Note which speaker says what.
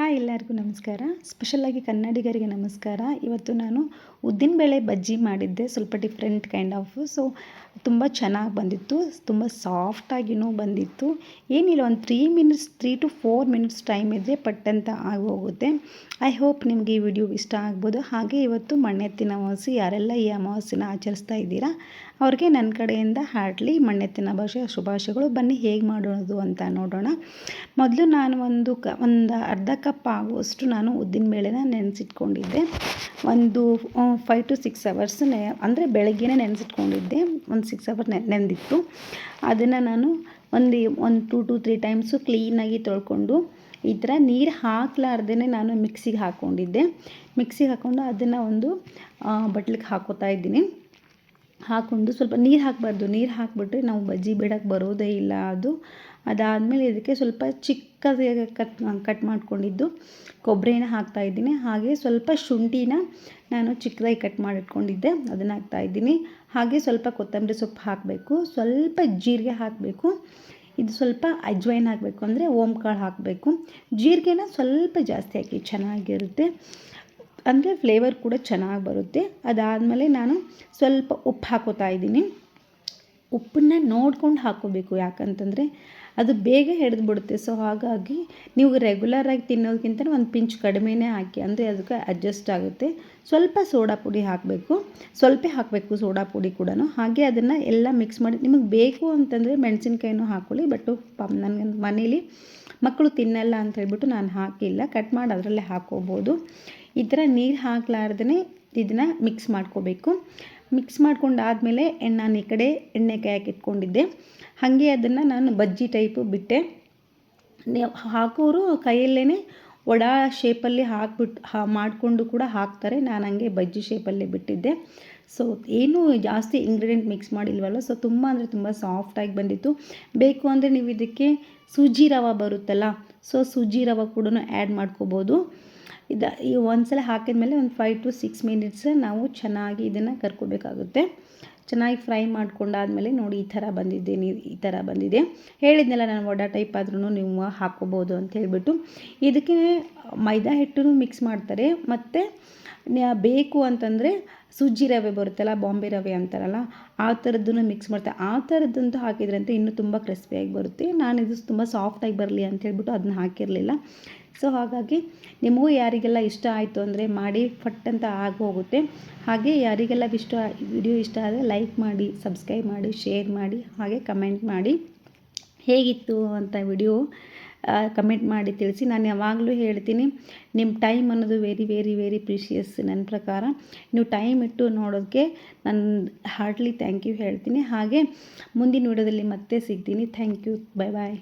Speaker 1: Hi ಎಲ್ಲರಿಗೂ ನಮಸ್ಕಾರ. ಸ್ಪೆಷಲಾಗಿ ಕನ್ನಡಿಗರಿಗೆ ನಮಸ್ಕಾರ. ಇವತ್ತು ನಾನು ಉದ್ದಿನಬೇಳೆ ಬಜ್ಜಿ ಮಾಡಿದ್ದೆ, ಸ್ವಲ್ಪ ಡಿಫ್ರೆಂಟ್ ಕೈಂಡ್ ಆಫ್. ಸೊ ತುಂಬ ಚೆನ್ನಾಗಿ ಬಂದಿತ್ತು, ತುಂಬ ಸಾಫ್ಟಾಗಿಯೂ ಬಂದಿತ್ತು. ಏನಿಲ್ಲ, ಒಂದು 3 to 4 ಮಿನಿಟ್ಸ್ ಟೈಮ್ ಇದ್ದರೆ ಪಟ್ಟಂತ ಆಗೋಗುತ್ತೆ. ಐ ಹೋಪ್ ನಿಮಗೆ ಈ ವಿಡಿಯೋ ಇಷ್ಟ ಆಗ್ಬೋದು. ಹಾಗೆ ಇವತ್ತು ಮಣ್ಣೆತ್ತಿನ ಅಮಾವಾಸ್ಯೆ, ಯಾರೆಲ್ಲ ಈ ಅಮಾವಾಸ್ಯೆನ ಆಚರಿಸ್ತಾ ಇದ್ದೀರಾ ಅವ್ರಿಗೆ ನನ್ನ ಕಡೆಯಿಂದ ಹಾರ್ಟ್ಲಿ ಮಣ್ಣೆತ್ತಿನ ಶುಭಾಶಯಗಳು. ಬನ್ನಿ ಹೇಗೆ ಮಾಡೋದು ಅಂತ ನೋಡೋಣ. ಮೊದಲು ನಾನು ಒಂದು ಅರ್ಧ ಕಪ್ ಆಗುವಷ್ಟು ನಾನು ಉದ್ದಿನಬೇಳೆನ ನೆನೆಸಿಟ್ಕೊಂಡಿದ್ದೆ. ಒಂದು 5 to 6 hours ಅಂದರೆ ಬೆಳಗ್ಗೆನೇ ನೆನೆಸಿಟ್ಕೊಂಡಿದ್ದೆ. ಒಂದು 6 hours ನೆನೆದಿತ್ತು. ಅದನ್ನು ನಾನು ಒಂದು 2 to 3 ಟೈಮ್ಸು ಕ್ಲೀನಾಗಿ ತೊಳ್ಕೊಂಡು ಈ ಥರ ನೀರು ಹಾಕಲಾರ್ದೇ ನಾನು ಮಿಕ್ಸಿಗೆ ಹಾಕ್ಕೊಂಡಿದ್ದೆ. ಮಿಕ್ಸಿಗೆ ಹಾಕ್ಕೊಂಡು ಅದನ್ನು ಒಂದು ಬಟ್ಲಿಗೆ ಹಾಕೋತಾ ಇದ್ದೀನಿ. ಹಾಕ್ಕೊಂಡು ಸ್ವಲ್ಪ ನೀರು ಹಾಕಬಾರ್ದು, ನೀರು ಹಾಕಿಬಿಟ್ರೆ ನಾವು ಬಜ್ಜಿ ಬಿಡೋಕ್ಕೆ ಬರೋದೇ ಇಲ್ಲ. ಅದಾದಮೇಲೆ ಇದಕ್ಕೆ ಸ್ವಲ್ಪ ಚಿಕ್ಕದಾಗಿ ಕಟ್ ಮಾಡ್ಕೊಂಡಿದ್ದು ಕೊಬ್ಬರಿನ ಹಾಕ್ತಾಯಿದ್ದೀನಿ. ಹಾಗೆ ಸ್ವಲ್ಪ ಶುಂಠಿನ ನಾನು ಚಿಕ್ಕದಾಗಿ ಕಟ್ ಮಾಡಿಟ್ಕೊಂಡಿದ್ದೆ, ಅದನ್ನು ಹಾಕ್ತಾಯಿದ್ದೀನಿ. ಹಾಗೆ ಸ್ವಲ್ಪ ಕೊತ್ತಂಬರಿ ಸೊಪ್ಪು ಹಾಕಬೇಕು, ಸ್ವಲ್ಪ ಜೀರಿಗೆ ಹಾಕಬೇಕು, ಇದು ಸ್ವಲ್ಪ ಅಜ್ವೈನ್ ಹಾಕಬೇಕು, ಅಂದರೆ ಓಂಕಾಳು ಹಾಕಬೇಕು. ಜೀರಿಗೆನ ಸ್ವಲ್ಪ ಜಾಸ್ತಿ ಹಾಕಿ, ಚೆನ್ನಾಗಿರುತ್ತೆ, ಅಂದರೆ ಫ್ಲೇವರ್ ಕೂಡ ಚೆನ್ನಾಗಿ ಬರುತ್ತೆ. ಅದಾದಮೇಲೆ ನಾನು ಸ್ವಲ್ಪ ಉಪ್ಪು ಹಾಕೋತಾ ಇದ್ದೀನಿ. ಉಪ್ಪನ್ನ ನೋಡ್ಕೊಂಡು ಹಾಕೋಬೇಕು, ಯಾಕಂತಂದರೆ ಅದು ಬೇಗ ಹಿಡಿದ್ಬಿಡುತ್ತೆ. ಸೊ ಹಾಗಾಗಿ ನೀವು ರೆಗ್ಯುಲರಾಗಿ ತಿನ್ನೋದಕ್ಕಿಂತ ಒಂದು ಪಿಂಚ್ ಕಡಿಮೆನೇ ಹಾಕಿ, ಅಂದರೆ ಅದಕ್ಕೆ ಅಡ್ಜಸ್ಟ್ ಆಗುತ್ತೆ. ಸ್ವಲ್ಪ ಸೋಡಾ ಪುಡಿ ಹಾಕಬೇಕು, ಸ್ವಲ್ಪ ಹಾಕಬೇಕು ಸೋಡಾ ಪುಡಿ ಕೂಡ. ಹಾಗೆ ಅದನ್ನು ಎಲ್ಲ ಮಿಕ್ಸ್ ಮಾಡಿ, ನಿಮಗೆ ಬೇಕು ಅಂತಂದರೆ ಮೆಣಸಿನ್ಕಾಯಿನೂ ಹಾಕ್ಕೊಳ್ಳಿ. ಬಟ್ ನನ್ನ ಮನೇಲಿ ಮಕ್ಕಳು ತಿನ್ನಲ್ಲ ಅಂತ ಹೇಳ್ಬಿಟ್ಟು ನಾನು ಹಾಕಿಲ್ಲ, ಕಟ್ ಮಾಡಿ ಅದರಲ್ಲೇ ಹಾಕ್ಕೋಬೋದು. ಈ ಥರ ನೀರು ಹಾಕಲಾರ್ದೇ ಇದನ್ನು ಮಿಕ್ಸ್ ಮಾಡ್ಕೋಬೇಕು. ಮಿಕ್ಸ್ ಮಾಡ್ಕೊಂಡಾದಮೇಲೆ ನಾನು ಈ ಕಡೆ ಎಣ್ಣೆ ಕಾಯಕ್ಕೆ ಇಟ್ಕೊಂಡಿದ್ದೆ. ಹಾಗೆ ಅದನ್ನು ನಾನು ಬಜ್ಜಿ ಟೈಪು ಬಿಟ್ಟೆ. ಹಾಕೋರು ಕೈಯಲ್ಲೇ ವಡಾ ಶೇಪಲ್ಲಿ ಹಾಕ್ಬಿಟ್ಟು ಮಾಡಿಕೊಂಡು ಕೂಡ ಹಾಕ್ತಾರೆ. ನಾನು ಹಂಗೆ ಬಜ್ಜಿ ಶೇಪಲ್ಲೇ ಬಿಟ್ಟಿದ್ದೆ. ಸೊ ಏನೂ ಜಾಸ್ತಿ ಇಂಗ್ರೀಡಿಯೆಂಟ್ ಮಿಕ್ಸ್ ಮಾಡಿಲ್ವಲ್ಲ, ಸೊ ತುಂಬ ಅಂದರೆ ತುಂಬ ಸಾಫ್ಟಾಗಿ ಬಂದಿತ್ತು. ಬೇಕು ಅಂದರೆ ನೀವು ಇದಕ್ಕೆ ಸೂಜಿ ರವೆ ಬರುತ್ತಲ್ಲ, ಸೊ ಸೂಜಿ ರವೆ ಕೂಡ ಆ್ಯಡ್ ಮಾಡ್ಕೋಬೋದು. ಈ ಒಂದ್ಸಲ ಹಾಕಿದ್ಮೇಲೆ ಒಂದು 5 to 6 ಮಿನಿಟ್ಸ್ ನಾವು ಚೆನ್ನಾಗಿ ಇದನ್ನು ಕರ್ಕೋಬೇಕಾಗುತ್ತೆ. ಚೆನ್ನಾಗಿ ಫ್ರೈ ಮಾಡ್ಕೊಂಡಾದಮೇಲೆ ನೋಡಿ ಈ ಥರ ಬಂದಿದೆ. ಹೇಳಿದ್ನಲ್ಲ ನಾನು ವಡಾ ಟೈಪ್ ಆದ್ರೂ ನೀವು ಹಾಕ್ಕೋಬೋದು ಅಂತ ಹೇಳ್ಬಿಟ್ಟು. ಇದಕ್ಕೆ ಮೈದಾ ಹಿಟ್ಟು ಮಿಕ್ಸ್ ಮಾಡ್ತಾರೆ, ಮತ್ತು ಬೇಕು ಅಂತಂದರೆ ಸೂಜಿ ರವೆ ಬರುತ್ತಲ್ಲ, ಬಾಂಬೆ ರವೆ ಅಂತಾರಲ್ಲ, ಆ ಥರದ್ದನ್ನು ಮಿಕ್ಸ್ ಮಾಡ್ತಾರೆ. ಆ ಥರದ್ದಂತೂ ಹಾಕಿದ್ರಂತೆ ಇನ್ನೂ ತುಂಬ ಕ್ರಿಸ್ಪಿಯಾಗಿ ಬರುತ್ತೆ. ನಾನು ಇದು ತುಂಬ ಸಾಫ್ಟಾಗಿ ಬರಲಿ ಅಂತ ಹೇಳ್ಬಿಟ್ಟು ಅದನ್ನ ಹಾಕಿರಲಿಲ್ಲ. ಸೊ ಹಾಗಾಗಿ ನಿಮಗೂ ಯಾರಿಗೆಲ್ಲ ಇಷ್ಟ ಆಯಿತು ಅಂದರೆ ಮಾಡಿ, ಫಟ್ ಅಂತ ಆಗೋಗುತ್ತೆ. ಹಾಗೆ ಯಾರಿಗೆಲ್ಲ ವಿಡಿಯೋ ಇಷ್ಟ ಆದರೆ ಲೈಕ್ ಮಾಡಿ, ಸಬ್ಸ್ಕ್ರೈಬ್ ಮಾಡಿ, ಶೇರ್ ಮಾಡಿ, ಹಾಗೆ ಕಮೆಂಟ್ ಮಾಡಿ ಹೇಗಿತ್ತು ಅಂತ ವಿಡಿಯೋ ಕಮೆಂಟ್ ಮಾಡಿ ತಿಳಿಸಿ. ನಾನು ಯಾವಾಗಲೂ ಹೇಳ್ತೀನಿ, ನಿಮ್ಮ ಟೈಮ್ ಅನ್ನೋದು ವೆರಿ ವೆರಿ ವೆರಿ ಪ್ರೀಷಿಯಸ್. ನನ್ನ ಪ್ರಕಾರ ನೀವು ಟೈಮ್ ಇಟ್ಟು ನೋಡೋದಕ್ಕೆ ನಾನು ಹಾರ್ಟ್ಲಿ ಥ್ಯಾಂಕ್ ಯು ಹೇಳ್ತೀನಿ. ಹಾಗೆ ಮುಂದಿನ ವಿಡಿಯೋದಲ್ಲಿ ಮತ್ತೆ ಸಿಗ್ತೀನಿ. Thank you, bye bye.